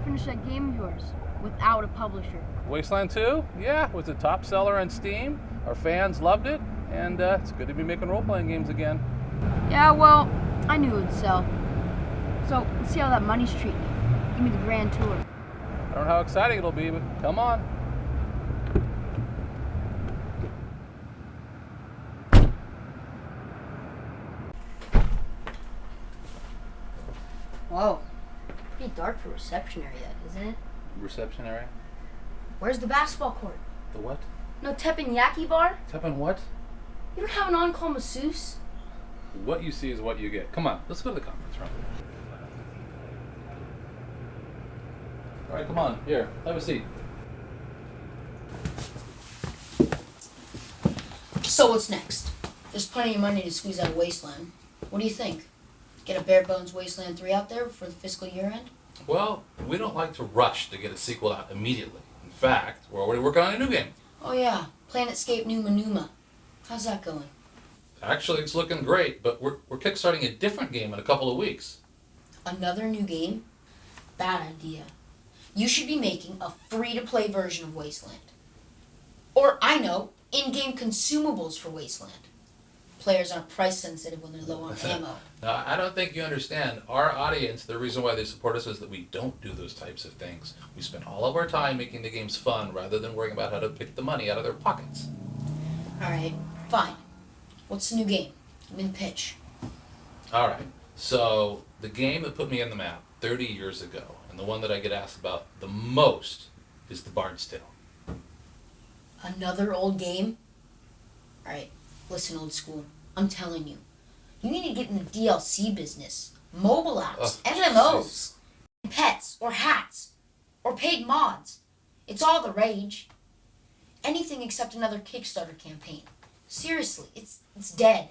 finish that game of yours without a publisher. Wasteland 2? Yeah, was a top seller on Steam. Our fans loved it, and it's good to be making role-playing games again. Yeah, well, I knew it would sell. So, let's see how that money's treating you. Give me the grand tour. I don't know how exciting it'll be, but come on. Whoa. Pretty dark for reception area, isn't it? Reception area? Where's the basketball court? The what? No teppanyaki bar? Teppan what? You don't have an on-call masseuse? What you see is what you get. Come on, let's go to the conference room. All right, come on. Here, have a seat. So what's next? There's plenty of money to squeeze out of Wasteland. What do you think? Get a bare bones Wasteland 3 out there for the fiscal year end? Well, we don't like to rush to get a sequel out immediately. In fact, we're already working on a new game. Oh yeah, Planetscape Numa Numa. How's that going? Actually, it's looking great, but we're kickstarting a different game in a couple of weeks. Another new game? Bad idea. You should be making a free-to-play version of Wasteland. Or, I know, in-game consumables for Wasteland. Players aren't price sensitive when they're low on ammo. Now, I don't think you understand. Our audience, the reason why they support us is that we don't do those types of things. We spend all of our time making the games fun rather than worrying about how to pick the money out of their pockets. Alright, fine. What's the new game? I'm in pitch. All right. So the game that put me on the map 30 years ago, and the one that I get asked about the most, is The Bard's Tale. Another old game? Alright, listen, old school. I'm telling you. You need to get in the DLC business. Mobile apps, MMOs, pets, or hats, or paid mods. It's all the rage. Anything except another Kickstarter campaign. Seriously, it's dead.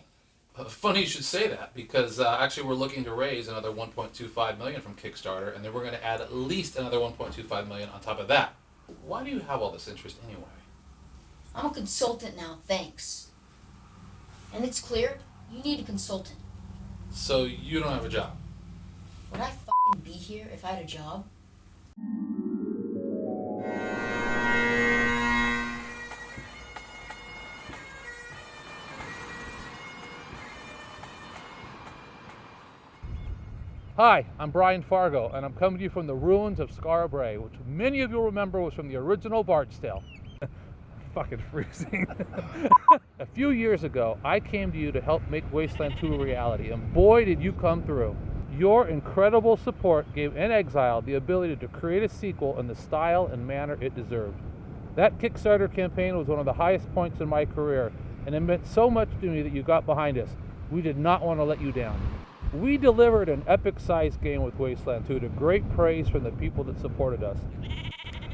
Funny you should say that, because actually we're looking to raise another $1.25 million from Kickstarter, and then we're going to add at least another $1.25 million on top of that. Why do you have all this interest anyway? I'm a consultant now, thanks. And it's clear, you need a consultant. So you don't have a job? Would I f***ing be here if I had a job? Hi, I'm Brian Fargo, and I'm coming to you from the ruins of Skara Brae, which many of you remember was from the original Bard's Tale. Fucking freezing. A few years ago, I came to you to help make Wasteland 2 a reality, and boy did you come through. Your incredible support gave inXile the ability to create a sequel in the style and manner it deserved. That Kickstarter campaign was one of the highest points in my career, and it meant so much to me that you got behind us. We did not want to let you down. We delivered an epic-sized game with Wasteland 2 to great praise from the people that supported us.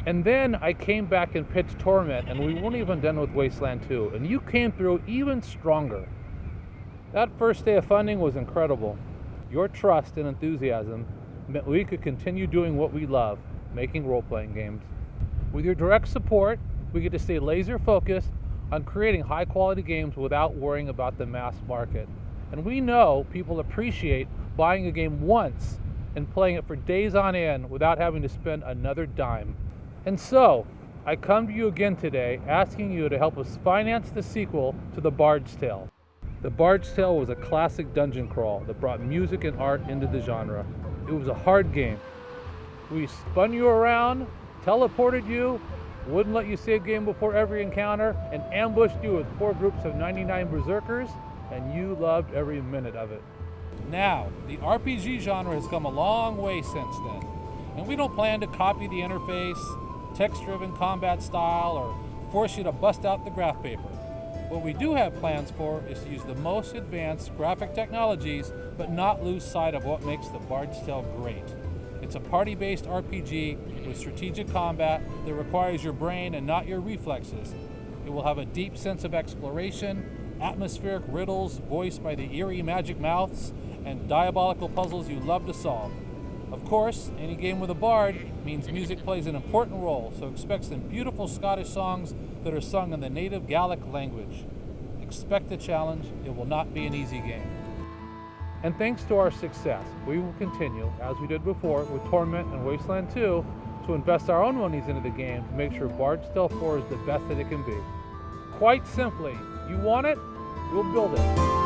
And then I came back and pitched Torment, and we weren't even done with Wasteland 2, and you came through even stronger. That first day of funding was incredible. Your trust and enthusiasm meant we could continue doing what we love, making role-playing games. With your direct support, we get to stay laser-focused on creating high-quality games without worrying about the mass market. And we know people appreciate buying a game once and playing it for days on end without having to spend another dime. And so, I come to you again today asking you to help us finance the sequel to The Bard's Tale. The Bard's Tale was a classic dungeon crawl that brought music and art into the genre. It was a hard game. We spun you around, teleported you, wouldn't let you save game before every encounter, and ambushed you with 4 groups of 99 berserkers, and you loved every minute of it. Now, the RPG genre has come a long way since then, and we don't plan to copy the interface, text-driven combat style, or force you to bust out the graph paper. What we do have plans for is to use the most advanced graphic technologies, but not lose sight of what makes the Bard's Tale great. It's a party-based RPG with strategic combat that requires your brain and not your reflexes. It will have a deep sense of exploration, atmospheric riddles voiced by the eerie magic mouths, and diabolical puzzles you love to solve. Of course, any game with a bard means music plays an important role, so expect some beautiful Scottish songs that are sung in the native Gaelic language. Expect the challenge. It will not be an easy game. And thanks to our success, we will continue, as we did before with Torment and Wasteland 2, to invest our own monies into the game to make sure Bardsdale 4 is the best that it can be. Quite simply, you want it, we'll build it.